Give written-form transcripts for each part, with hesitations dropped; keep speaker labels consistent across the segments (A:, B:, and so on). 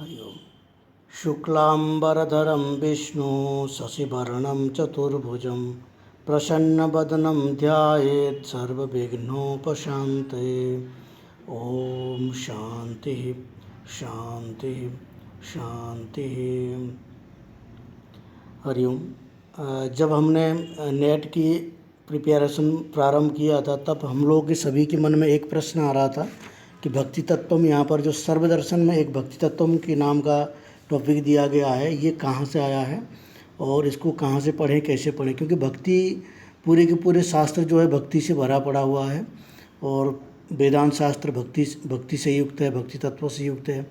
A: हरि ओम। शुक्लांबरधरं विष्णु शशिवर्णं चतुर्भुजं प्रसन्नवदनं ध्यायेत् सर्वविघ्नोपशान्तये। ओम शांति शांति शांति। हरि ओम। जब हमने नेट की प्रिपरेशन प्रारंभ किया था तब हम लोग के सभी के मन में एक प्रश्न आ रहा था कि भक्ति तत्वम, यहाँ पर जो सर्वदर्शन में एक भक्ति तत्वम के नाम का टॉपिक दिया गया है, ये कहाँ से आया है और इसको कहाँ से पढ़ें, कैसे पढ़ें। क्योंकि भक्ति पूरे के पूरे शास्त्र जो है भक्ति से भरा पड़ा हुआ है और वेदांत शास्त्र भक्ति से युक्त है, भक्ति तत्व से युक्त है।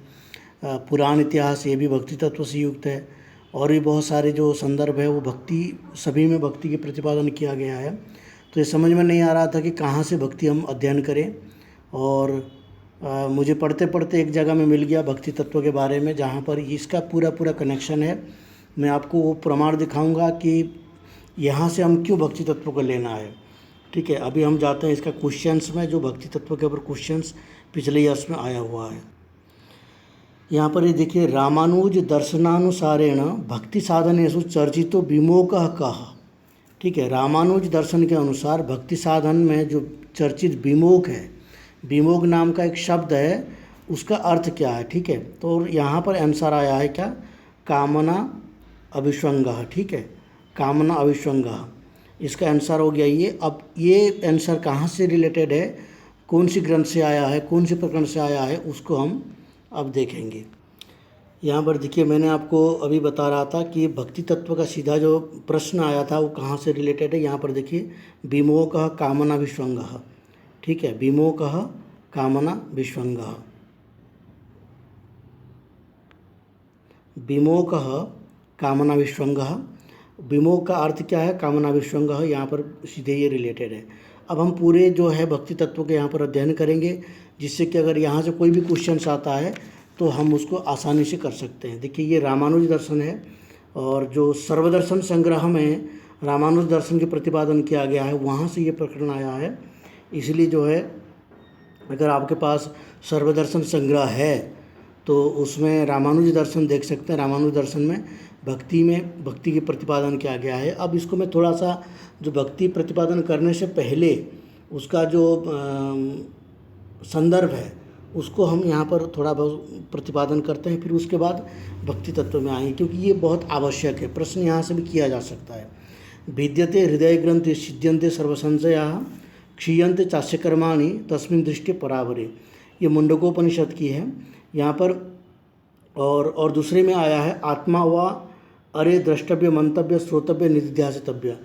A: पुराण इतिहास ये भी भक्ति तत्व से युक्त है और भी बहुत सारे जो संदर्भ है वो भक्ति, सभी में भक्ति के प्रतिपादन किया गया है। तो ये समझ में नहीं आ रहा था कि कहाँ से भक्ति हम अध्ययन करें और मुझे पढ़ते पढ़ते एक जगह में मिल गया भक्ति तत्व के बारे में, जहाँ पर इसका पूरा पूरा कनेक्शन है। मैं आपको वो प्रमाण दिखाऊंगा कि यहाँ से हम क्यों भक्ति तत्व को लेना है। ठीक है, अभी हम जाते हैं इसका क्वेश्चंस में, जो भक्ति तत्व के ऊपर क्वेश्चंस पिछले ईयर्स में आया हुआ है। यहाँ पर ये देखिए, रामानुज दर्शनानुसारेण भक्ति साधनेषु चर्चितो विमोकः कः। ठीक है, रामानुज दर्शन के अनुसार भक्ति साधन में जो चर्चित विमोक है, विमोक नाम का एक शब्द है, उसका अर्थ क्या है। ठीक है, तो यहाँ पर आंसर आया है क्या, कामना अभिष्वंगः। ठीक है, कामना अभिष्वंगः, इसका आंसर हो गया ये। अब ये आंसर कहाँ से रिलेटेड है, कौन सी ग्रंथ से आया है, कौन से प्रकरण से आया है, उसको हम अब देखेंगे। यहाँ पर देखिए, मैंने आपको अभी बता रहा था कि भक्ति तत्व का सीधा जो प्रश्न आया था वो कहाँ से रिलेटेड है। यहाँ पर देखिए, विमोकः कामना विष्वंगः। ठीक है, विमोकः कामना विष्वंगः, विमोकः कामना विष्वंगः। विमोक का अर्थ क्या है, कामना विष्वंगः, यहाँ पर सीधे ये रिलेटेड है। अब हम पूरे जो है भक्ति तत्व के यहाँ पर अध्ययन करेंगे, जिससे कि अगर यहाँ से कोई भी क्वेश्चन आता है तो हम उसको आसानी से कर सकते हैं। देखिए, ये रामानुज दर्शन है और जो सर्वदर्शन संग्रह में रामानुज दर्शन के प्रतिपादन किया गया है, वहाँ से ये प्रकरण आया है। इसलिए जो है, अगर आपके पास सर्वदर्शन संग्रह है तो उसमें रामानुज दर्शन देख सकते हैं। रामानुज दर्शन में भक्ति के प्रतिपादन किया गया है। अब इसको मैं थोड़ा सा, जो भक्ति प्रतिपादन करने से पहले उसका जो संदर्भ है उसको हम यहाँ पर थोड़ा बहुत प्रतिपादन करते हैं, फिर उसके बाद भक्ति तत्व में आएंगे, क्योंकि ये बहुत आवश्यक है। प्रश्न यहाँ से भी किया जा सकता है। विद्यते हृदय ग्रंथि सिद्ध्यन्ते सर्वसंशयाः क्षीयन्ते चास्य कर्माणि तस्मिन् दृष्टि परावरे, ये मुंडकोपनिषद की है यहाँ पर। और दूसरे में आया है, आत्मा व अरे द्रष्टव्य मंतव्य श्रोतव्य निधिध्यासितव्य।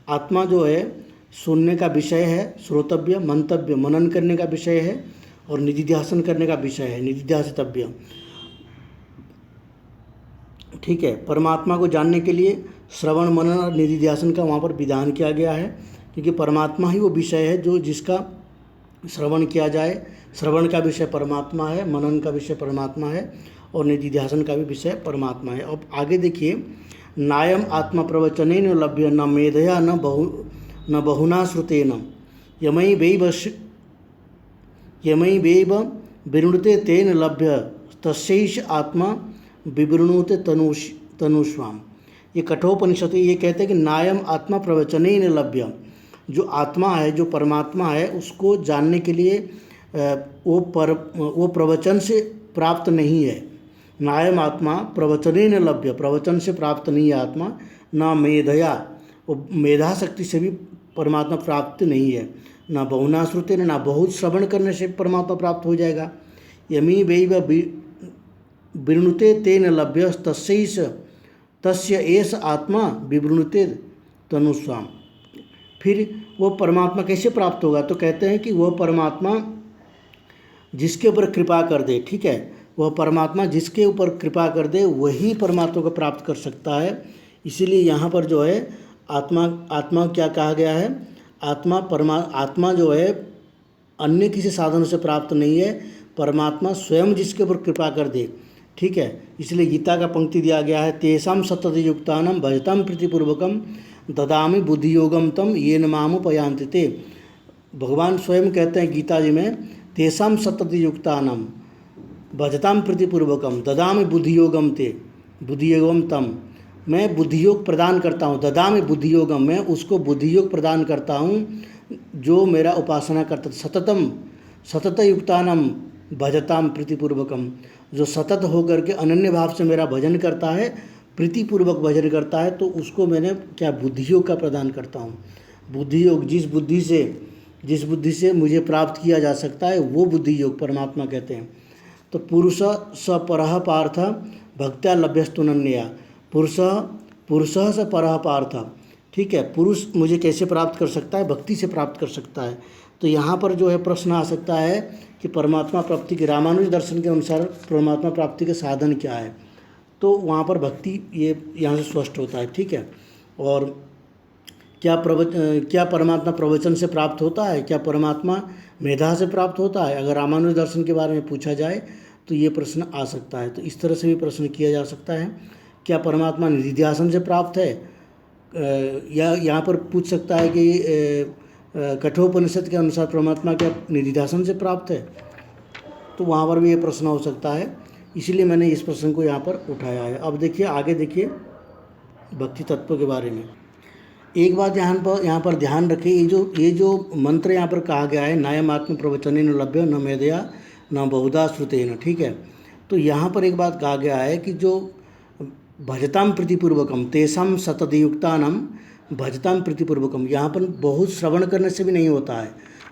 A: आत्मा जो है सुनने का विषय है, श्रोतव्य मंतव्य मनन करने का विषय है और निधिध्यासन करने का विषय है, निधिध्यासितव्य। ठीक है, परमात्मा को जानने के लिए श्रवण मनन और निधिध्यासन का वहाँ पर विधान किया गया है, क्योंकि परमात्मा ही वो विषय है जो जिसका श्रवण किया जाए। श्रवण का विषय परमात्मा है, मनन का विषय परमात्मा है और निधिध्यासन का भी विषय परमात्मा है। अब आगे देखिए, नायम आत्मा प्रवचनेन लभ्य न मेधया न बहुना श्रुतेन यमैवेव विवृणुते तेन लभ्य तस्यैष आत्मा विवृणुते तनुष्वाम। ये कठोपनिषद ये कहते हैं कि नायम आत्मा प्रवचनेन लभ्य, जो आत्मा है, जो परमात्मा है, उसको जानने के लिए वो प्रवचन से प्राप्त नहीं है। नायम आत्मा प्रवचनेन लभ्य, प्रवचन से प्राप्त नहीं है आत्मा। ना मेधया, वो मेधा शक्ति से भी परमात्मा प्राप्त नहीं है। ना बहुना श्रुते, ना बहुत श्रवण करने से परमात्मा प्राप्त हो जाएगा। यमी वैव विवृणुते तेन लभ्य तस्य एष आत्मा विवृणुते तनुस्वाम। फिर वो परमात्मा कैसे प्राप्त होगा, तो कहते हैं कि वह परमात्मा जिसके ऊपर कृपा कर दे। ठीक है, वह परमात्मा जिसके ऊपर कृपा कर दे वही परमात्मा को प्राप्त कर सकता है। इसीलिए यहाँ पर जो है आत्मा क्या कहा गया है, आत्मा जो है अन्य किसी साधन से प्राप्त नहीं है, परमात्मा स्वयं जिसके ऊपर कृपा कर दे। ठीक है, इसलिए गीता का पंक्ति दिया गया है, तेषां सततयुक्तानां भजतां प्रीतिपूर्वकं ददामि बुद्धि योगम तम येन मामुपयान्ति ते। भगवान स्वयं कहते हैं गीता जी में, तेषां सततयुक्तानां भजताम प्रतिपूर्वकम ददामि बुद्धियोगम ते बुद्धियोगम तम, मैं बुद्धियोग प्रदान करता हूँ। ददामि बुद्धियोगम, मैं उसको बुद्धियोग प्रदान करता हूँ जो मेरा उपासना करता। सततम सतत युक्तानम भजताम प्रीतिपूर्वकम, जो सतत होकर के अनन्य भाव से मेरा भजन करता है, प्रीतिपूर्वक भजन करता है, तो उसको मैंने क्या बुद्धियोग का प्रदान करता हूँ। बुद्धियोग, जिस बुद्धि से मुझे प्राप्त किया जा सकता है वो बुद्धियोग परमात्मा कहते हैं। तो पुरुष स परः पार्थ भक्त्या लभ्यस्तुनन्या, पुरुष स परः पार्थ, ठीक है, पुरुष मुझे कैसे प्राप्त कर सकता है, भक्ति से प्राप्त कर सकता है। तो यहाँ पर जो है प्रश्न आ सकता है कि परमात्मा प्राप्ति के रामानुज दर्शन के अनुसार परमात्मा प्राप्ति के साधन क्या है, तो वहाँ पर भक्ति ये यहाँ से स्पष्ट होता है, ठीक है। और क्या परमात्मा प्रवचन से प्राप्त होता है, क्या परमात्मा मेधा से प्राप्त होता है, अगर रामानुज दर्शन के बारे में पूछा जाए तो ये प्रश्न आ सकता है। तो इस तरह से भी प्रश्न किया जा सकता है, क्या परमात्मा निधिध्यासन से प्राप्त है, या यहाँ पर पूछ सकता है कि कठोपनिषद के अनुसार परमात्मा क्या निधिध्यासन से प्राप्त है, तो वहाँ पर भी ये प्रश्न हो सकता है। इसीलिए मैंने इस प्रश्न को यहाँ पर उठाया है। अब देखिए आगे, देखिए भक्ति तत्व के बारे में एक बात यहाँ पर ध्यान रखिए, ये जो मंत्र यहाँ पर कहा गया है, नायमात्म प्रवचने न लभ्य न मेधया न बहुधा श्रुतेन, ठीक है। तो यहाँ पर एक बात कहा गया है कि जो भजताम प्रीतिपूर्वकम तेषाम सततयुक्तानाम भजताम प्रीतिपूर्वकम, यहाँ पर बहुत श्रवण करने से भी नहीं होता है,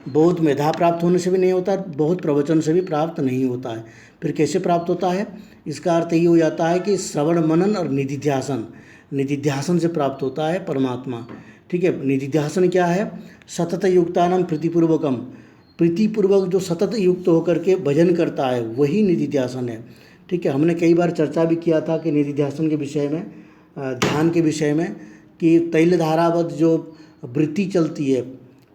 A: बहुत मेधा प्राप्त होने से भी नहीं होता है, बहुत प्रवचन से भी प्राप्त नहीं होता है। फिर कैसे प्राप्त होता है, इसका अर्थ ये हो जाता है कि श्रवण मनन और निधिध्यासन से प्राप्त होता है परमात्मा, ठीक है। निधिध्यासन क्या है, सतत युक्तानाम प्रीतिपूर्वकम, प्रीतिपूर्वक जो सतत युक्त होकर के भजन करता है वही निधिध्यासन है, ठीक है। हमने कई बार चर्चा भी किया था कि निधिध्यासन के विषय में, ध्यान के विषय में, कि तैल धारावत जो वृत्ति चलती है,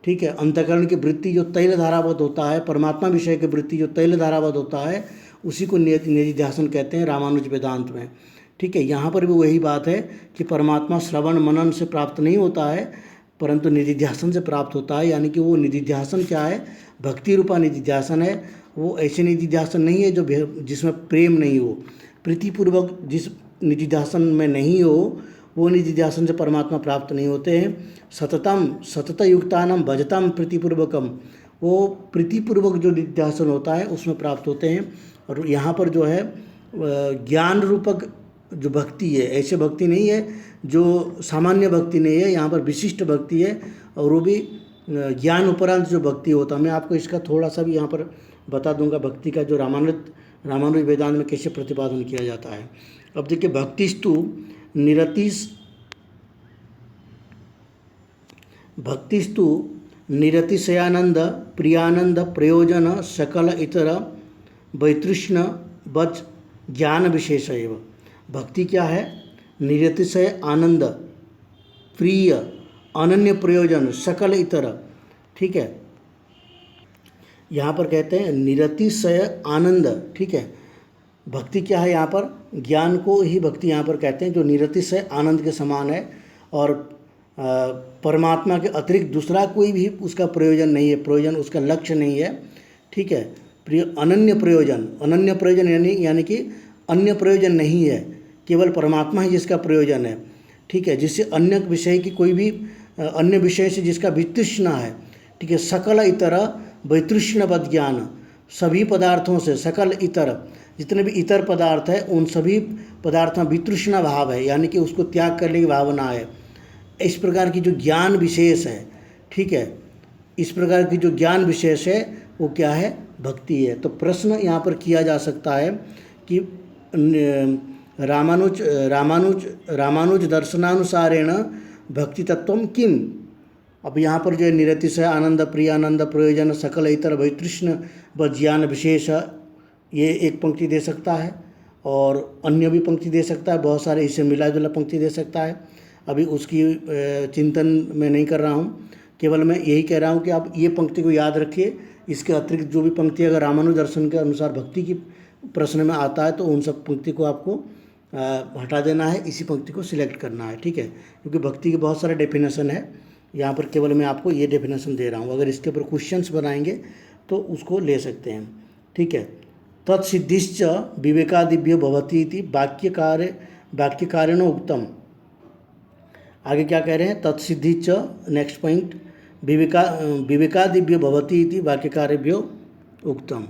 A: ठीक है, अंतःकरण की वृत्ति जो तैल धारावत होता है, परमात्मा विषय की वृत्ति जो तैल धारावत होता है, उसी को निधिध्यासन कहते हैं रामानुज वेदांत में, ठीक है। यहाँ पर भी वही बात है कि परमात्मा श्रवण मनन से प्राप्त नहीं होता है, परंतु निधिध्यासन से प्राप्त होता है। यानी कि वो निधिध्यासन क्या है, भक्ति रूपा निधिध्यासन है। वो ऐसे निधिध्यासन नहीं है जो जिसमें प्रेम नहीं हो, प्रीतिपूर्वक जिस निधिध्यासन में नहीं हो वो निधिध्यासन से परमात्मा प्राप्त नहीं होते हैं। सतत युक्तानाम भजताम प्रीतिपूर्वकम, वो प्रीतिपूर्वक जो निधिध्यासन होता है उसमें प्राप्त होते हैं। और यहाँ पर जो है ज्ञान रूपक जो भक्ति है, ऐसे भक्ति नहीं है जो सामान्य भक्ति नहीं है, यहाँ पर विशिष्ट भक्ति है, और वो भी ज्ञान उपरांत जो भक्ति होता है। मैं आपको इसका थोड़ा सा भी यहाँ पर बता दूंगा भक्ति का जो रामानुज वेदांत में कैसे प्रतिपादन किया जाता है। अब देखिए, भक्तिस्तु निरतिशयानंद प्रियानंद प्रयोजन सकल इतर वैतृष्ण बच ज्ञान विशेष एवं। भक्ति क्या है, निरतिशय आनंद, प्रिय, अनन्य प्रयोजन, सकल इतर, ठीक है। यहाँ पर कहते हैं निरतिशय आनंद, ठीक है। भक्ति क्या है, यहाँ पर ज्ञान को ही भक्ति यहाँ पर कहते हैं, जो निरतिशय आनंद के समान है, और परमात्मा के अतिरिक्त दूसरा कोई भी उसका प्रयोजन नहीं है, प्रयोजन उसका लक्ष्य नहीं है, ठीक है। अनन्य प्रयोजन यानी कि अन्य प्रयोजन नहीं है, केवल परमात्मा ही जिसका प्रयोजन है, ठीक है। जिससे अन्य विषय की कोई भी अन्य विषय से जिसका वितृष्णा है, ठीक है। सकल इतर वैतृष्णवद ज्ञान, सभी पदार्थों से, सकल इतर, जितने भी इतर पदार्थ है उन सभी पदार्थों में वितृष्णा भाव है, यानी कि उसको त्याग करने की भावना है। इस प्रकार की जो ज्ञान विशेष है, ठीक है, इस प्रकार की जो ज्ञान विशेष है वो क्या है, भक्ति है। तो प्रश्न यहाँ पर किया जा सकता है कि रामानुज दर्शनानुसारेण भक्ति तत्वम किम। अब यहाँ पर जो है निरतिशय आनंद प्रियानंद प्रयोजन सकल इतर वैतृष्ण व ज्ञान विशेष, ये एक पंक्ति दे सकता है, और अन्य भी पंक्ति दे सकता है, बहुत सारे इससे मिला जुला पंक्ति दे सकता है। अभी उसकी चिंतन मैं नहीं कर रहा हूँ, केवल मैं यही कह रहा हूँ कि आप ये पंक्ति को याद रखिए। इसके अतिरिक्त जो भी पंक्ति अगर रामानुज दर्शन के अनुसार भक्ति की प्रश्न में आता है तो उन सब पंक्ति को आपको हटा देना है, इसी पंक्ति को सिलेक्ट करना है, ठीक है। क्योंकि भक्ति के बहुत सारे डेफिनेशन है, यहाँ पर केवल मैं आपको ये डेफिनेशन दे रहा हूँ। अगर इसके ऊपर क्वेश्चंस बनाएंगे तो उसको ले सकते हैं, ठीक है। तत्सिद्धिश्च विवेकादिभ्यो भवति इति वाक्यकारेण उक्तम। आगे क्या कह रहे हैं? तत्सिद्धिश्च, नेक्स्ट पॉइंट, विवेकादिभ्यो भवति इति वाक्यकारेभ्यो उक्तम।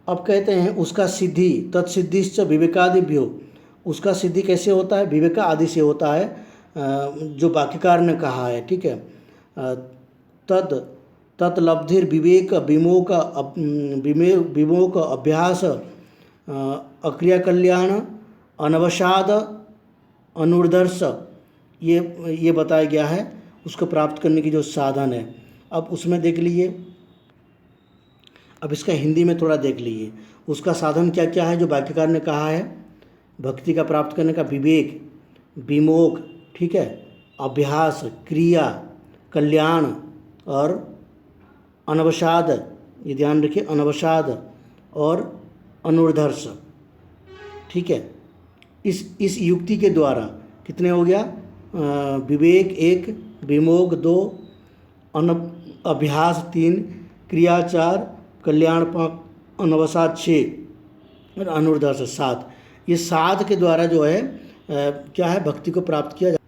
A: अब कहते हैं उसका सिद्धि, तत्सिद्धिश्च विवेकादिभ्यो, उसका सिद्धि कैसे होता है? विवेक आदि से होता है, जो वाक्यकार ने कहा है, ठीक है। तत्लब्धिर विवेक विमोक अभ्यास अक्रिया कल्याण अनवसाद अनुर्धर्ष, ये बताया गया है उसको प्राप्त करने की जो साधन है। अब उसमें देख लीजिए, अब इसका हिंदी में थोड़ा देख लीजिए, उसका साधन क्या क्या है जो वाक्यकार ने कहा है। भक्ति का प्राप्त करने का विवेक, विमोक, ठीक है, अभ्यास, क्रिया, कल्याण और अनवसाद, ये ध्यान रखिए, अनवसाद और अनुर्धर्ष, ठीक है। इस युक्ति के द्वारा कितने हो गया? विवेक 1, विमोक 2, अभ्यास 3, क्रिया 4, कल्याण 5, अनवसाद 6 और अनुर्धर्ष 7। ये 7 के द्वारा जो है क्या है? भक्ति को प्राप्त किया जाए,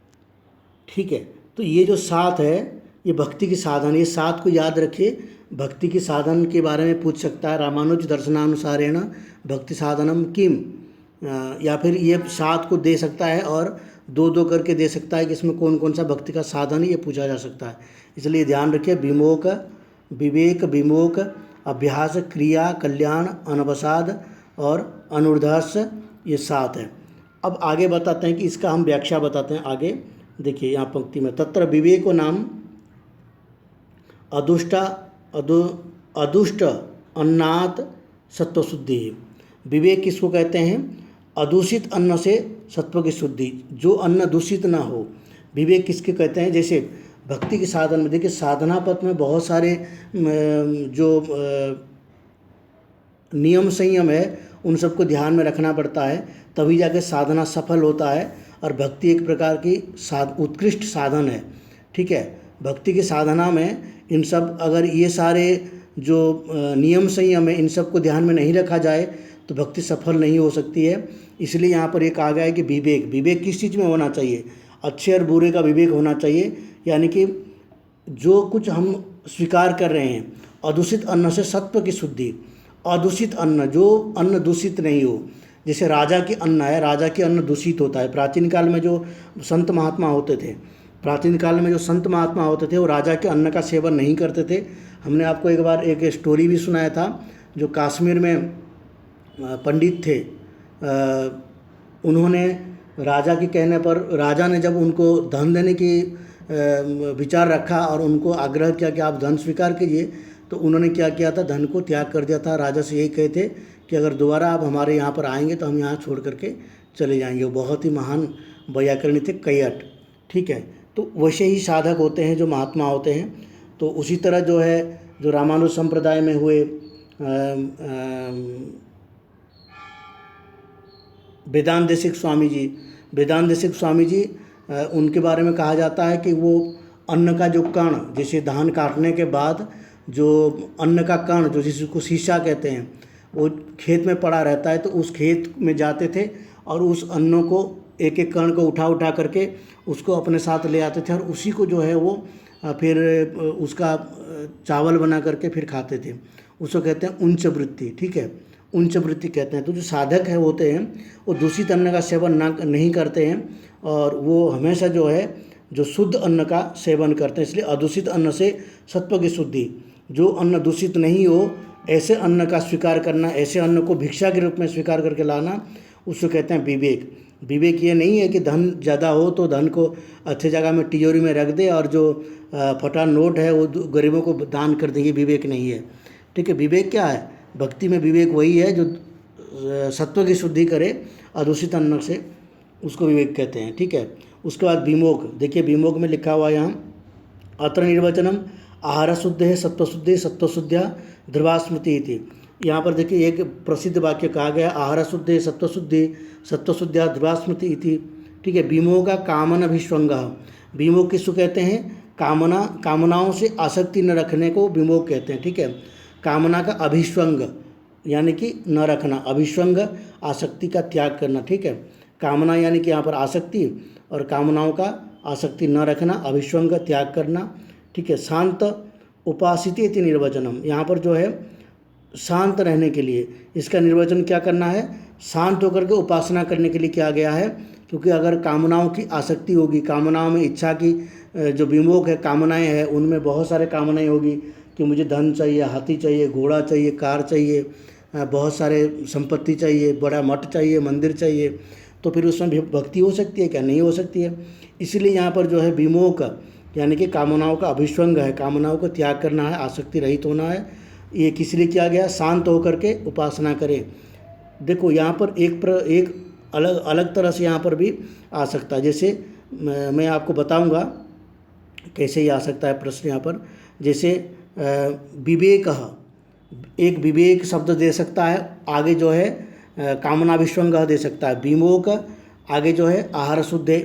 A: ठीक है। तो ये जो 7 है ये भक्ति की साधन, ये 7 को याद रखिए। भक्ति की साधन के बारे में पूछ सकता है, रामानुज दर्शनानुसारेण भक्ति साधनम किम, या फिर ये 7 को दे सकता है और 2-2 करके दे सकता है कि इसमें कौन कौन सा भक्ति का साधन है, ये पूछा जा सकता है। इसलिए ध्यान रखिए, विमोक, विवेक, विमोक, अभ्यास, क्रिया, कल्याण, अनवसाद और अनुर्धर्ष, ये 7 है। अब आगे बताते हैं कि इसका हम व्याख्या बताते हैं। आगे देखिए यहाँ पंक्ति में, तत्र विवेको नाम अदुष्ट अन्नात् सत्वशुद्धि। विवेक किसको कहते हैं? अदूषित अन्न से सत्व की शुद्धि, जो अन्न दूषित ना हो। विवेक किसके कहते हैं? जैसे भक्ति के साधन में देखिए, साधना पथ में बहुत सारे जो नियम संयम है उन सबको ध्यान में रखना पड़ता है, तभी जाके साधना सफल होता है। और भक्ति एक प्रकार की उत्कृष्ट साधन है, ठीक है। भक्ति की साधना में इन सब, अगर ये सारे जो नियम संयम है इन सब को ध्यान में नहीं रखा जाए तो भक्ति सफल नहीं हो सकती है। इसलिए यहाँ पर एक आ गया है कि विवेक किस चीज़ में होना चाहिए? अच्छे और बुरे का विवेक होना चाहिए, यानी कि जो कुछ हम स्वीकार कर रहे हैं, अदूषित अन्न से सत्व की शुद्धि। अदूषित अन्न, जो अन्न दूषित नहीं हो, जैसे राजा की अन्न है, राजा की अन्न दूषित होता है। प्राचीन काल में जो संत महात्मा होते थे, वो राजा के अन्न का सेवन नहीं करते थे। हमने आपको एक बार एक स्टोरी भी सुनाया था, जो कश्मीर में पंडित थे, उन्होंने राजा के कहने पर, राजा ने जब उनको धन देने की विचार रखा और उनको आग्रह किया कि आप धन स्वीकार कीजिए, तो उन्होंने क्या किया था? धन को त्याग कर दिया था। राजा से यही कहे थे कि अगर दोबारा आप हमारे यहाँ पर आएंगे तो हम यहाँ छोड़ करके चले जाएंगे। वो बहुत ही महान वैयाकरणी थे, कैयट, ठीक है। तो वैसे ही साधक होते हैं जो महात्मा होते हैं। तो उसी तरह जो है, जो रामानुज संप्रदाय में हुए वेदांत देशिक स्वामी जी, उनके बारे में कहा जाता है कि वो अन्न का जो कण, जैसे धान काटने के बाद जो अन्न का कण, जो जिसको शीशा कहते हैं, वो खेत में पड़ा रहता है, तो उस खेत में जाते थे और उस अन्नों को, एक एक कण को उठा करके उसको अपने साथ ले आते थे और उसी को जो है वो फिर उसका चावल बना करके फिर खाते थे। उसको कहते हैं उच्च वृत्ति, ठीक है, उच्च वृत्ति कहते हैं। तो जो साधक है होते हैं वो दूषित अन्न का सेवन नहीं करते हैं और वो हमेशा जो है जो शुद्ध अन्न का सेवन करते हैं। इसलिए अदूषित अन्न से सत्व की शुद्धि, जो अन्न दूषित नहीं हो ऐसे अन्न का स्वीकार करना, ऐसे अन्न को भिक्षा के रूप में स्वीकार करके लाना, उसको कहते हैं विवेक ये नहीं है कि धन ज़्यादा हो तो धन को अच्छी जगह में तिजोरी में रख दे और जो फटा नोट है वो गरीबों को दान कर दे, ये विवेक नहीं है, ठीक है। विवेक क्या है? भक्ति में विवेक वही है जो सत्व की शुद्धि करे अदूषित अन्न से, उसको विवेक कहते हैं, ठीक है। उसके बाद विमोक, देखिए विमोक में लिखा हुआ है यहाँ, अत्र निर्वचनम आहार शुद्ध है सत्वशुद्ध्या ध्रुवास्मृति थी। यहाँ पर देखिए एक प्रसिद्ध वाक्य कहा गया, आहार शुद्ध है सत्वशुद्ध्या ध्रुवास्मृति थी, ठीक है। विमोक का कामना अभिष्वंग, विमोक किसको कहते हैं? कामनाओं से आसक्ति न रखने को विमोक कहते हैं, ठीक है। कामना का अभिष्वंग, यानी कि न रखना, अभिष्वंग आसक्ति का त्याग करना, ठीक है। कामना यानी कि यहाँ पर आसक्ति, और कामनाओं का आसक्ति न रखना, अभिष्वंग का त्याग करना, ठीक है। शांत उपासित इति निर्वचनम, यहाँ पर जो है शांत रहने के लिए इसका निर्वचन क्या करना है, शांत होकर के उपासना करने के लिए किया गया है। क्योंकि अगर कामनाओं की आसक्ति होगी, कामनाओं में इच्छा की जो विमोक है, कामनाएं हैं, उनमें बहुत सारे कामनाएं होगी कि मुझे धन चाहिए, हाथी चाहिए, घोड़ा चाहिए, कार चाहिए, बहुत सारे संपत्ति चाहिए, बड़ा मठ चाहिए, मंदिर चाहिए, तो फिर उसमें भी भक्ति हो सकती है क्या, नहीं हो सकती है। इसलिए यहाँ पर जो है विमोक यानी कि कामनाओं का अभिष्वंग है, कामनाओं को त्याग करना है, आसक्ति रहित होना है। ये किस लिए किया गया, शांत होकर के उपासना करें। देखो यहाँ पर एक अलग अलग तरह से यहाँ पर भी आ सकता है। जैसे मैं आपको बताऊंगा कैसे ही आ सकता है प्रश्न यहाँ पर। जैसे विवेक, एक विवेक शब्द दे सकता है, आगे जो है कामना विश्वंग दे सकता है। विमोक आगे जो है आहार शुद्धे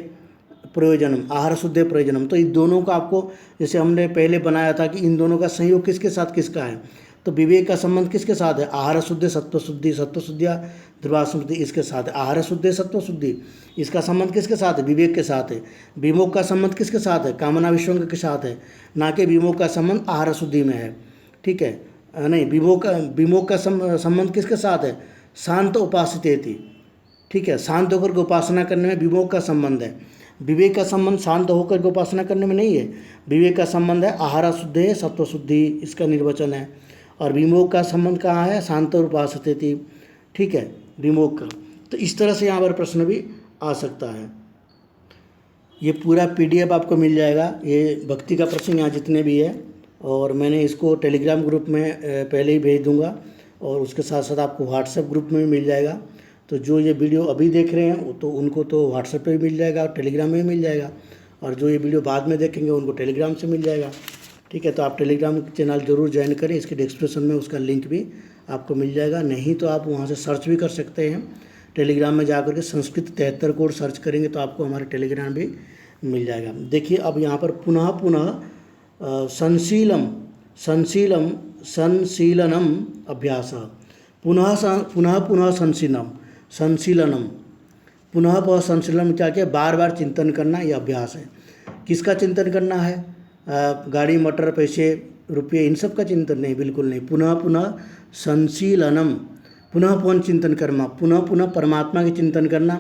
A: प्रयोजनम, आहार शुद्धे प्रयोजनम। तो इन दोनों का आपको, जैसे हमने पहले बनाया था कि इन दोनों का संयोग किसके साथ किसका है, तो विवेक का संबंध किसके साथ है, आहार शुद्धि सत्व शुद्धि, सत्व शुद्धिया ध्रुवा शुद्धि इसके साथ है। आहार शुद्धि सत्व शुद्धि, इसका संबंध किसके साथ है, विवेक के साथ है। विमोक का संबंध किसके साथ है, कामना विश्वंग के साथ है, ना कि विमोक का संबंध आहार शुद्धि में है, ठीक है। नहीं, विमोक का संबंध किसके साथ है, शांत उपासितेति, ठीक है। शांत होकर के उपासना करने में विमोक का संबंध है। विवेक का संबंध शांत होकर के उपासना करने में नहीं है। विवेक का संबंध है आहार शुद्धि सत्व शुद्धि, इसका निर्वचन है। और विमोक का संबंध कहाँ है, शांत और उपासतेति, ठीक है, विमोक का। तो इस तरह से यहाँ पर प्रश्न भी आ सकता है। ये पूरा PDF आपको मिल जाएगा, ये भक्ति का प्रश्न यहाँ जितने भी है, और मैंने इसको टेलीग्राम ग्रुप में पहले ही भेज दूँगा, और उसके साथ साथ आपको व्हाट्सएप ग्रुप में भी मिल जाएगा। तो जो ये वीडियो अभी देख रहे हैं तो उनको तो व्हाट्सएप पे भी मिल जाएगा और टेलीग्राम में भी मिल जाएगा, और जो ये वीडियो बाद में देखेंगे उनको टेलीग्राम से मिल जाएगा, ठीक है। तो आप टेलीग्राम चैनल जरूर ज्वाइन करें, इसके डिस्क्रिप्शन में उसका लिंक भी आपको मिल जाएगा। नहीं तो आप वहाँ से सर्च भी कर सकते हैं, टेलीग्राम में जाकर के संस्कृत 73 कोड सर्च करेंगे तो आपको हमारे टेलीग्राम भी मिल जाएगा। देखिए अब यहाँ पर पुनः संशीलनम अभ्यास, पुनः संशीलनम, पुनः संशीलनम क्या क्या, बार बार चिंतन करना, यह अभ्यास है। किसका चिंतन करना है, गाड़ी मटर पैसे रुपये इन सब का चिंतन नहीं, बिल्कुल नहीं। पुनः संशीलनम, पुनः चिंतन करना, पुनः परमात्मा के चिंतन करना,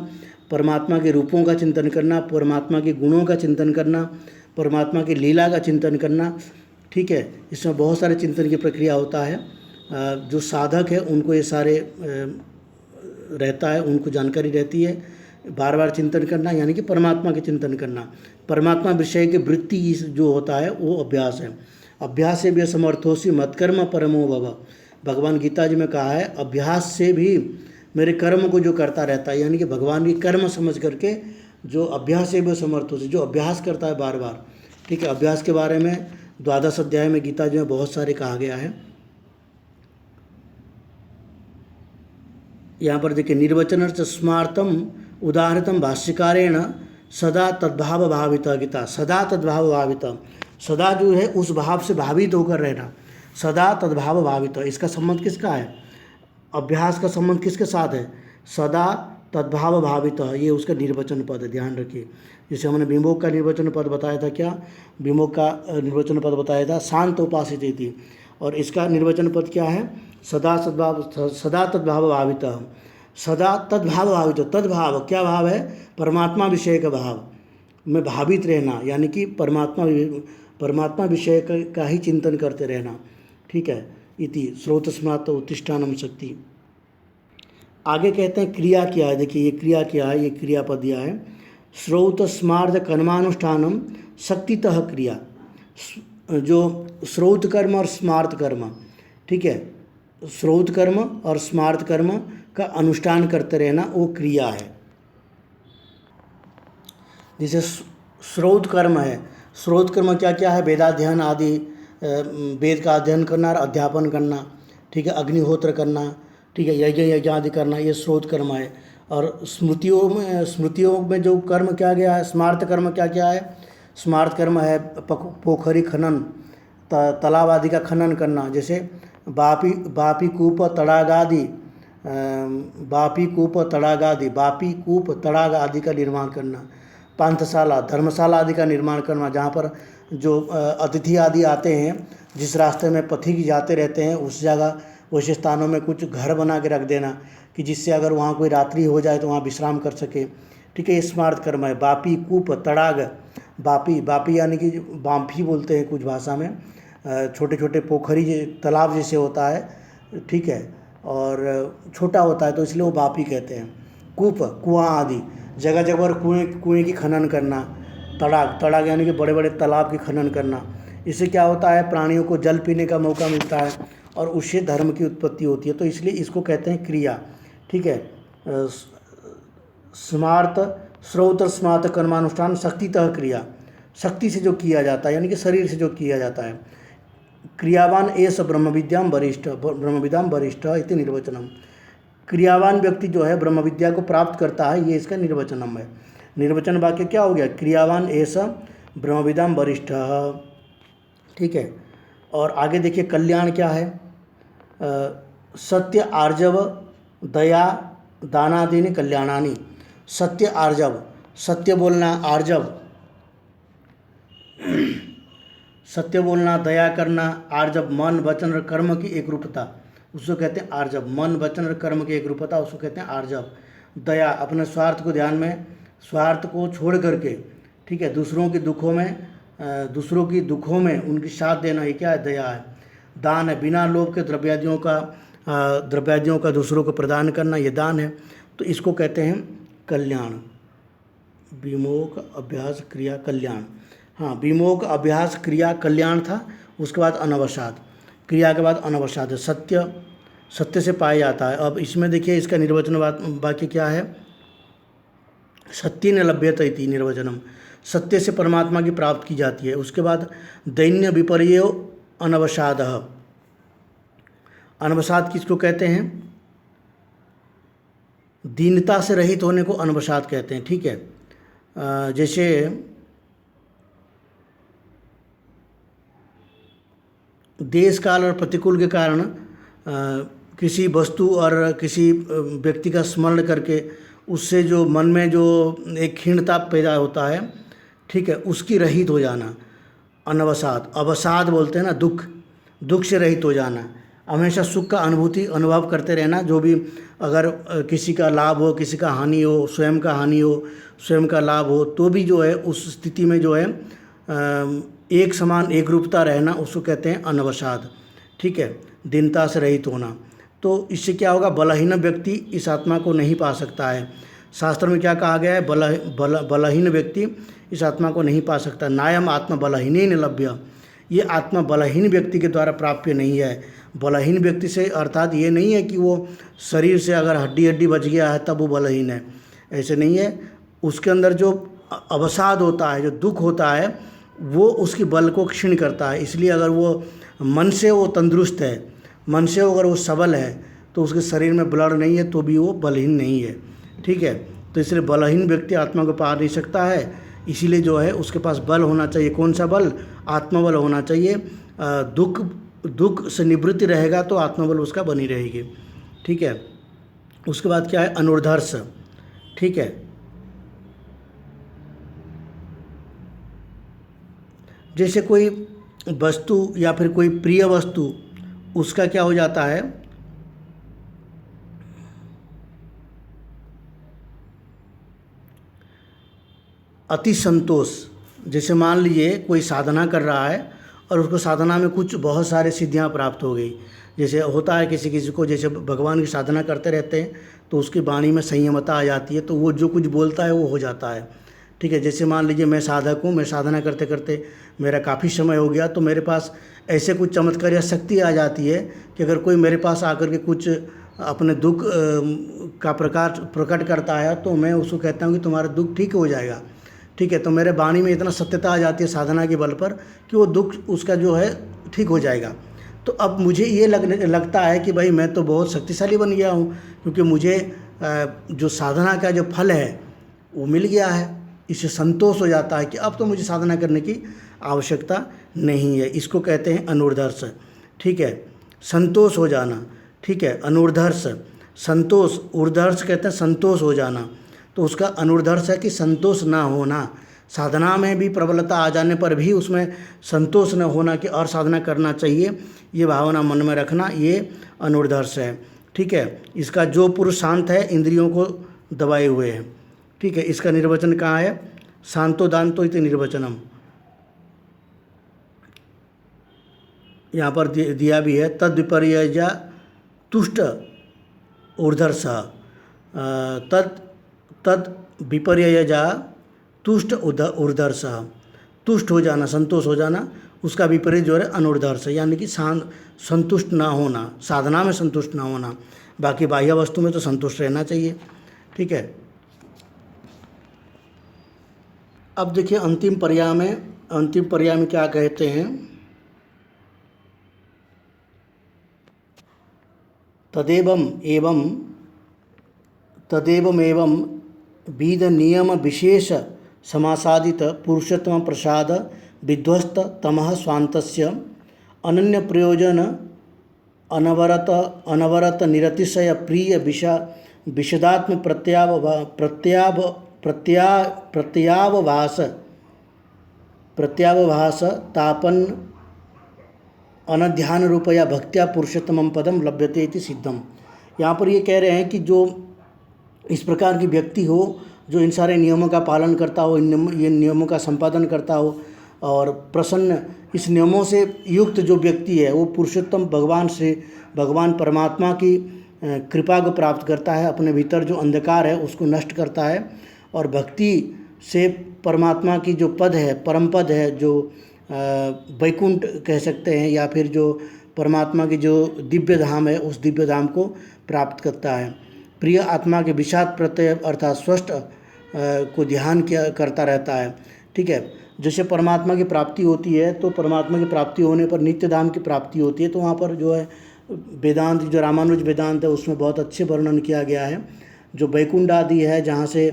A: परमात्मा के रूपों का चिंतन करना, परमात्मा के गुणों का चिंतन करना, परमात्मा की लीला का चिंतन करना, ठीक है। इसमें बहुत सारे चिंतन की प्रक्रिया होता है। जो साधक है उनको ये सारे रहता है, उनको जानकारी रहती है। बार बार चिंतन करना यानी कि परमात्मा के चिंतन करना, परमात्मा विषय के वृत्ति जो होता है वो अभ्यास है। अभ्यास से भी समर्थोसी मत्कर्म परमो भव, भगवान गीता जी में कहा है अभ्यास से भी मेरे कर्म को जो करता रहता है, यानी कि भगवान की कर्म समझ करके जो अभ्यास से भी समर्थोसी, जो अभ्यास करता है बार बार, ठीक है। अभ्यास के बारे में 12 अध्याय में गीता जी में बहुत सारे कहा गया है। यहाँ पर देखिए निर्वचनर्थ स्मार्तम उदाहृतम भाष्यकारेण सदा तद्भाव भावित, गीता सदा तद्भाव भावित, सदा जो है उस भाव से भावित होकर रहना, सदा तद्भाव भावित। इसका संबंध किसका है, अभ्यास का संबंध किसके साथ है, सदा तद्भाव भावित, ये उसका निर्वचन पद है, ध्यान रखिए। जैसे हमने विमोक का निर्वचन पद बताया था, क्या विमोक का निर्वचन पद बताया था, शांत उपासित थी, और इसका निर्वचन पद क्या है, सदा तद्भाव भावित, सदा तद्भाव भावित। तद्भाव क्या भाव है, परमात्मा विषय का भाव में भावित रहना, यानी कि परमात्मा विषय का ही चिंतन करते रहना, ठीक है। इति स्रोत स्मृत उत्तिष्ठानम शक्ति। आगे कहते हैं क्रिया क्या है, देखिए ये क्रिया क्या है, ये क्रियापद दिया है, स्रोत स्मार्थ कर्मानुष्ठानम शक्तितः क्रिया। जो स्रोत कर्म और स्मार्थ कर्म, ठीक है, स्रोत कर्म और स्मार्थ कर्म का अनुष्ठान करते रहना वो क्रिया है। जैसे स्रोत कर्म है, स्रोत कर्म क्या क्या है, वेदाध्ययन आदि, वेद का अध्ययन करना और अध्यापन करना, ठीक है, अग्निहोत्र करना, ठीक है, यज्ञ आदि करना, ये स्रोत कर्म है। और स्मृतियों में जो कर्म क्या गया है, स्मार्थ कर्म क्या क्या है, स्मार्थ कर्म है पोखरी खनन, तालाब आदि का खनन करना, जैसे बापी बापी कूप तड़ागादि बापी कूप तड़ागादि बापी कूप तड़ाग आदि का निर्माण करना, पांथशाला धर्मशाला आदि का निर्माण करना, जहाँ पर जो अतिथि आदि आते हैं, जिस रास्ते में पथिक जाते रहते हैं उस जगह वैसे स्थानों में कुछ घर बना के रख देना कि जिससे अगर वहाँ कोई रात्रि हो जाए तो वहाँ विश्राम कर सके। ठीक है, ये स्मार्त कर्म है। बापी कूप तड़ाग, बापी बापी यानी कि बाम्फी बोलते हैं कुछ भाषा में, छोटे छोटे पोखरी तालाब जैसे होता है, ठीक है, और छोटा होता है तो इसलिए वो बापी कहते हैं। कूप कुआं आदि, जगह जगह पर कुएँ की खनन करना। तड़ाग तड़ाग यानी कि बड़े बड़े तालाब की खनन करना। इससे क्या होता है, प्राणियों को जल पीने का मौका मिलता है और उससे धर्म की उत्पत्ति होती है, तो इसलिए इसको कहते हैं क्रिया। ठीक है, स्मार्त श्रौत स्मार्त कर्मानुष्ठान शक्तितः क्रिया, शक्ति से जो किया जाता है यानी कि शरीर से जो किया जाता है। क्रियावान एष ब्रह्म विद्याम वरिष्ठ इति निर्वचनम। क्रियावान व्यक्ति जो है ब्रह्म विद्या को प्राप्त करता है, ये इसका निर्वचनम है। निर्वचन वाक्य क्या हो गया, क्रियावान एष ब्रह्म विद्याम वरिष्ठ। ठीक है, और आगे देखिए कल्याण क्या है, सत्य आर्जव दया दानादीनि कल्याणानि। सत्य आर्जव, सत्य बोलना, आर्जव सत्य बोलना, दया करना, आर्जव मन वचन और कर्म की एक रूपता, उसको कहते हैं आर्जव। मन वचन और कर्म की एक रूपता, उसको कहते हैं आर्जव। दया, अपने स्वार्थ को ध्यान में, स्वार्थ को छोड़ करके, ठीक है, दूसरों की दुखों में उनकी साथ देना, ये क्या है, दया है। दान है, बिना लोभ के द्रव्यादियों का दूसरों को प्रदान करना, ये दान है। तो इसको कहते हैं कल्याण। विमोक अभ्यास क्रिया कल्याण। हाँ, विमोक अभ्यास क्रिया कल्याण था, उसके बाद अनवसाद, क्रिया के बाद अनवसाद है। सत्य, सत्य से पाया जाता है। अब इसमें देखिए इसका निर्वचन वाक्य क्या है, सत्येन लभ्यते इति निर्वचनम, सत्य से परमात्मा की प्राप्त की जाती है। उसके बाद दैन्य विपर्यो अनवसाद। अनवसाद किसको कहते हैं, दीनता से रहित होने को अनवसाद कहते हैं। ठीक है, जैसे देश काल और प्रतिकूल के कारण किसी वस्तु और किसी व्यक्ति का स्मरण करके उससे जो मन में जो एक क्षीणता पैदा होता है, ठीक है, उसकी रहित हो जाना, अनवसाद। अवसाद बोलते हैं ना, दुख, दुख से रहित हो जाना, हमेशा सुख का अनुभव करते रहना। जो भी अगर किसी का लाभ हो, किसी का हानि हो, स्वयं का हानि हो, स्वयं का लाभ हो, तो भी जो है उस स्थिति में जो है एक समान एक रूपता रहना, उसको कहते हैं अनवसाद। ठीक है, दीनता से रहित होना। तो इससे क्या होगा, बलहीन व्यक्ति इस आत्मा को नहीं पा सकता है। शास्त्र में क्या कहा गया है, बलहीन व्यक्ति इस आत्मा को नहीं पा सकता। नायम आत्मा बलहीन लभ्य, ये आत्मा बलहीन व्यक्ति के द्वारा प्राप्य नहीं है। बलहीन व्यक्ति से अर्थात ये नहीं है कि वो शरीर से अगर हड्डी बच गया है तब वो बलहीन है, ऐसे नहीं है। उसके अंदर जो अवसाद होता है, जो दुख होता है, वो उसकी बल को क्षीण करता है। इसलिए अगर वो मन से वो तंदुरुस्त है, मन से अगर वो सबल है, तो उसके शरीर में ब्लड नहीं है तो भी वो बलहीन नहीं है। ठीक है, तो इसलिए बलहीन व्यक्ति आत्मा को पा नहीं सकता है। इसीलिए जो है उसके पास बल होना चाहिए। कौन सा बल, आत्मबल होना चाहिए। दुख से निवृत्ति रहेगा तो आत्मबल उसका बनी रहेगी। ठीक है, उसके बाद क्या है, अनुर्धर्ष। ठीक है, जैसे कोई वस्तु या फिर कोई प्रिय वस्तु, उसका क्या हो जाता है, अति संतोष। जैसे मान लीजिए कोई साधना कर रहा है और उसको साधना में कुछ बहुत सारे सिद्धियां प्राप्त हो गई। जैसे होता है किसी किसी को, जैसे भगवान की साधना करते रहते हैं तो उसकी वाणी में संयमता आ जाती है, तो वो जो कुछ बोलता है वो हो जाता है। ठीक है, जैसे मान लीजिए मैं साधक हूँ, मैं साधना करते करते मेरा काफ़ी समय हो गया, तो मेरे पास ऐसे कुछ चमत्कार या शक्ति आ जाती है कि अगर कोई मेरे पास आकर के कुछ अपने दुख का प्रकट करता है तो मैं उसको कहता हूँ कि तुम्हारा दुख ठीक हो जाएगा। ठीक है, तो मेरे वाणी में इतना सत्यता आ जाती है साधना के बल पर कि वो दुख उसका जो है ठीक हो जाएगा। तो अब मुझे ये लगता है कि भाई मैं तो बहुत शक्तिशाली बन गया हूँ, क्योंकि मुझे जो साधना का जो फल है वो मिल गया है। इससे संतोष हो जाता है कि अब तो मुझे साधना करने की आवश्यकता नहीं है। इसको कहते हैं अनुर्धर्ष। ठीक है, संतोष हो जाना, ठीक है। अनुर्धर्ष, संतोष, ऊर्धर्ष कहते हैं संतोष हो जाना, तो उसका अनुर्धर्ष है कि संतोष ना होना। साधना में भी प्रबलता आ जाने पर भी उसमें संतोष न होना कि और साधना करना चाहिए, ये भावना मन में रखना, ये अनुर्धर्ष है, ठीक है। इसका जो पुरुष शांत है, इंद्रियों को दबाए हुए है, ठीक है। इसका निर्वचन कहाँ है? शांतो दांतो इति निर्वचनम, यहाँ पर दिया भी है। तद विपर्यया तुष्ट ऊर्धर्ष, तद विपर्यया तुष्ट ऊर्धर्ष, तुष्ट हो जाना, संतोष हो जाना, उसका विपरीत जो है अनुर्धर्ष, यानी कि संतुष्ट ना होना, साधना में संतुष्ट ना होना, बाकी बाह्य वस्तु में तो संतुष्ट रहना चाहिए, ठीक है। अब देखिए अंतिम पर्याय में क्या कहते हैं? तदेवमेवं विध नियम विशेष समासादित पुरुषोत्तम प्रसाद विध्वस्त तमः स्वान्तस्य अनन्य प्रयोजन अनवरत निरतिशय प्रिय विशदात्म प्रत्यावभास तापन अनध्यान रूपया भक्त्या पुरुषोत्तमं पदम लभ्यते इति सिद्धम। यहाँ पर ये कह रहे हैं कि जो इस प्रकार की व्यक्ति हो, जो इन सारे नियमों का पालन करता हो, ये नियमों का संपादन करता हो और प्रसन्न, इस नियमों से युक्त जो व्यक्ति है वो पुरुषोत्तम भगवान परमात्मा की कृपा को प्राप्त करता है, अपने भीतर जो अंधकार है उसको नष्ट करता है और भक्ति से परमात्मा की जो पद है, परम पद है, जो वैकुंठ कह सकते हैं, या फिर जो परमात्मा की जो दिव्य धाम है, उस दिव्य धाम को प्राप्त करता है। प्रिय आत्मा के विषाद प्रत्यय अर्थात स्वस्थ को ध्यान करता रहता है, ठीक है। जैसे परमात्मा की प्राप्ति होती है, तो परमात्मा की प्राप्ति होने पर नित्य धाम की प्राप्ति होती है, तो वहाँ पर जो है वेदांत, जो रामानुज वेदांत है, उसमें बहुत अच्छे वर्णन किया गया है। जो वैकुंठ आदि है, जहाँ से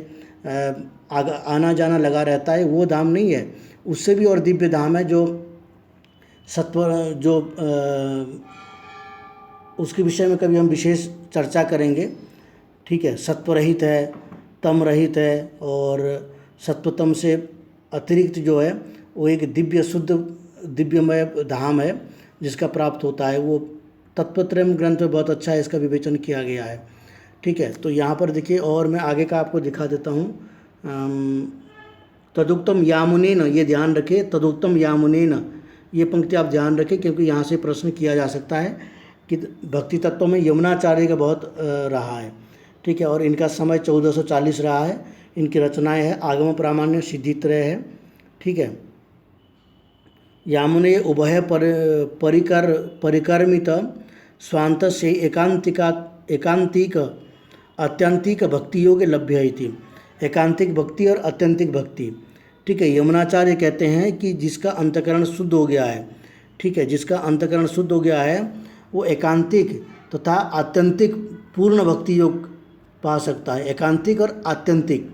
A: आना जाना लगा रहता है, वो धाम नहीं है, उससे भी और दिव्य धाम है, जो सत्वर, जो उसके विषय में कभी हम विशेष चर्चा करेंगे, ठीक है। सत्वरहित है, तम रहित है, और सत्वतम से अतिरिक्त जो है वो एक दिव्यमय धाम है जिसका प्राप्त होता है। वो तत्वत्रयम् ग्रंथ में बहुत अच्छा है, इसका विवेचन किया गया है, ठीक है। तो यहाँ पर देखिए, और मैं आगे का आपको दिखा देता हूँ। तदुक्तम यामुनेन, ये ध्यान रखें, तदुक्तम यामुनेन, ये पंक्ति आप ध्यान रखें, क्योंकि यहाँ से प्रश्न किया जा सकता है कि भक्ति तत्व में यमुनाचार्य का बहुत रहा है, ठीक है। और इनका समय 1440 रहा है। इनकी रचनाएं है आगम प्रामाण्य सिद्धित्रय है, ठीक है। यामुने उभय परिकर्मित स्वांत से एकांतिक आत्यंतिक भक्ति योग लभ्य इति, एकांतिक भक्ति और आत्यंतिक भक्ति, ठीक है। यमुनाचार्य कहते हैं कि जिसका अंतकरण शुद्ध हो गया है, ठीक है, जिसका अंतकरण शुद्ध हो गया है वो एकांतिक तथा आत्यंतिक पूर्ण भक्ति योग पा सकता है। एकांतिक और आत्यंतिक,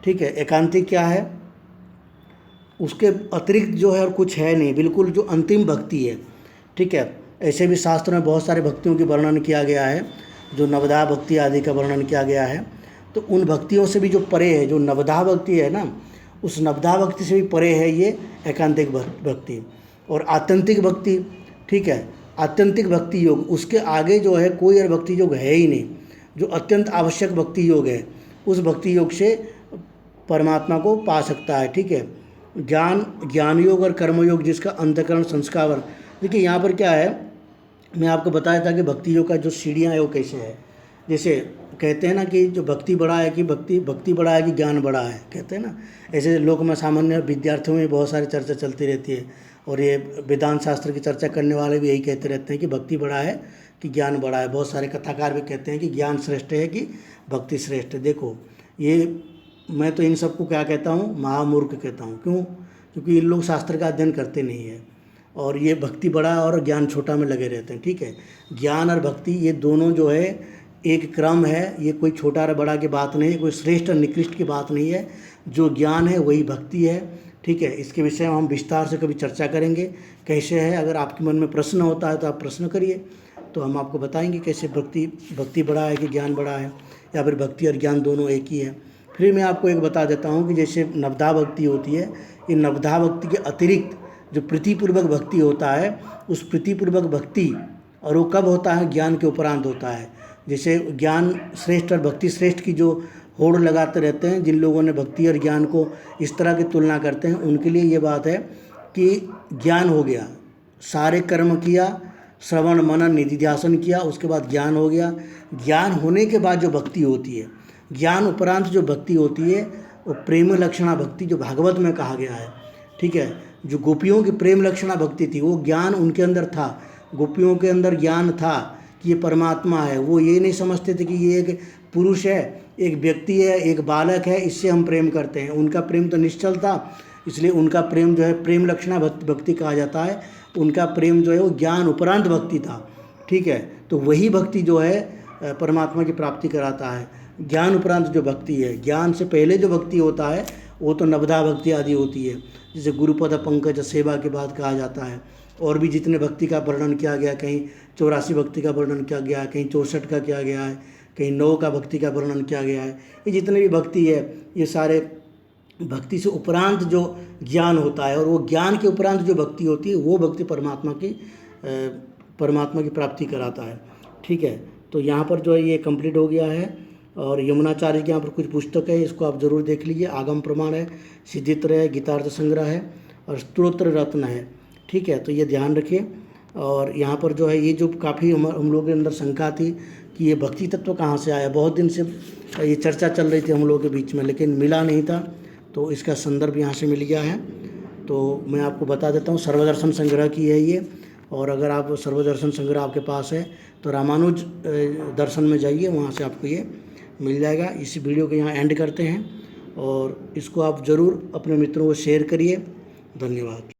A: ठीक है। एकांतिक क्या है? उसके अतिरिक्त जो है और कुछ है नहीं, बिल्कुल जो अंतिम भक्ति है, ठीक है। ऐसे भी शास्त्र में बहुत सारे भक्तियों की वर्णन किया गया है, जो नवधा भक्ति आदि का वर्णन किया गया है। तो उन भक्तियों से भी जो परे है, जो नवधा भक्ति है ना, उस नवधा भक्ति से भी परे है ये एकांतिक भक्ति। और आत्यंतिक भक्ति, ठीक है, आत्यंतिक भक्ति योग, उसके आगे जो है कोई और भक्ति योग है ही नहीं। जो अत्यंत आवश्यक भक्ति योग है, उस भक्ति योग से परमात्मा को पा सकता है, ठीक है। ज्ञान योग और कर्म योग, जिसका अंतकरण संस्कार, देखिए यहाँ पर क्या है, मैं आपको बताया था कि भक्ति योग का जो सीढ़ियाँ है वो कैसे है। जैसे कहते हैं ना कि जो भक्ति बड़ा है कि भक्ति बड़ा है कि ज्ञान बड़ा है, कहते हैं ना। ऐसे लोक में सामान्य विद्यार्थियों में बहुत सारी चर्चा चलती रहती है, और ये वेदांत शास्त्र की चर्चा करने वाले भी यही कहते रहते हैं कि भक्ति बड़ा है कि ज्ञान बड़ा है। बहुत सारे कथाकार भी कहते हैं कि ज्ञान श्रेष्ठ है कि भक्ति श्रेष्ठ है। देखो, ये मैं तो इन सबको क्या कहता हूँ, महामूर्ख कहता हूँ। क्यों? क्योंकि इन लोग शास्त्र का अध्ययन करते नहीं है, और ये भक्ति बड़ा और ज्ञान छोटा में लगे रहते हैं, ठीक है। ज्ञान और भक्ति ये दोनों जो है एक क्रम है, ये कोई छोटा और बड़ा की बात नहीं है, कोई श्रेष्ठ और निकृष्ट की बात नहीं है। जो ज्ञान है वही भक्ति है, ठीक है। इसके विषय में हम विस्तार से कभी चर्चा करेंगे कैसे है। अगर आपके मन में प्रश्न होता है तो आप प्रश्न करिए, तो हम आपको बताएंगे कैसे भक्ति बड़ा है कि ज्ञान बड़ा है, या फिर भक्ति और ज्ञान दोनों एक ही है। फिर मैं आपको एक बता देता हूँ कि जैसे नवधा भक्ति होती है, ये नवधा भक्ति के अतिरिक्त जो प्रीतिपूर्वक भक्ति होता है, उस प्रीतिपूर्वक भक्ति, और वो कब होता है, ज्ञान के उपरांत होता है। जैसे ज्ञान श्रेष्ठ और भक्ति श्रेष्ठ की जो होड़ लगाते रहते हैं, जिन लोगों ने भक्ति और ज्ञान को इस तरह की तुलना करते हैं, उनके लिए ये बात है कि ज्ञान हो गया, सारे कर्म किया, श्रवण मनन निधिध्यासन किया, उसके बाद ज्ञान हो गया। ज्ञान होने के बाद जो भक्ति होती है, ज्ञान उपरांत जो भक्ति होती है, वो प्रेम लक्षणा भक्ति जो भागवत में कहा गया है, ठीक है। जो गोपियों की प्रेम लक्षणा भक्ति थी, वो ज्ञान उनके अंदर था, गोपियों के अंदर ज्ञान था कि ये परमात्मा है। वो ये नहीं समझते थे कि ये एक पुरुष है, एक व्यक्ति है, एक बालक है, इससे हम प्रेम करते हैं। उनका प्रेम तो निश्चल था, इसलिए उनका प्रेम जो है प्रेम लक्षणा भक्ति कहा जाता है। उनका प्रेम जो है वो ज्ञान उपरांत भक्ति था, ठीक है। तो वही भक्ति जो है परमात्मा की प्राप्ति कराता है। ज्ञान उपरांत जो भक्ति है, ज्ञान से पहले जो भक्ति होता है, वो तो नवधा भक्ति आदि होती है, जिसे गुरुपद पंकज सेवा के बाद कहा जाता है। और भी जितने भक्ति का वर्णन किया गया, कहीं 84 भक्ति का वर्णन किया गया है, कहीं 64 का किया गया है, कहीं 9 का भक्ति का वर्णन किया गया है। ये जितने भी भक्ति है, ये सारे भक्ति से उपरांत जो ज्ञान होता है, और वो ज्ञान के उपरांत जो भक्ति होती है, वो भक्ति परमात्मा की प्राप्ति कराता है, ठीक है। तो यहाँ पर जो है ये कंप्लीट हो गया है। और यमुनाचार्य के यहाँ पर कुछ पुस्तक है, इसको आप ज़रूर देख लीजिए। आगम प्रमाण है, सिद्धित्र है, गीतार्थ संग्रह है, और स्तोत्र रत्न है, ठीक है। तो ये ध्यान रखिए। और यहाँ पर जो है ये जो काफ़ी हम लोगों के अंदर शंका थी कि ये भक्ति तत्व कहाँ से आया, बहुत दिन से ये चर्चा चल रही थी हम लोगों के बीच में, लेकिन मिला नहीं था, तो इसका संदर्भ यहाँ से मिल गया है। तो मैं आपको बता देता हूँ, सर्वदर्शन संग्रह की है ये। और अगर आप सर्वदर्शन संग्रह आपके पास है तो रामानुज दर्शन में जाइए, वहाँ से आपको ये मिल जाएगा। इस वीडियो को यहाँ एंड करते हैं, और इसको आप ज़रूर अपने मित्रों को शेयर करिए। धन्यवाद।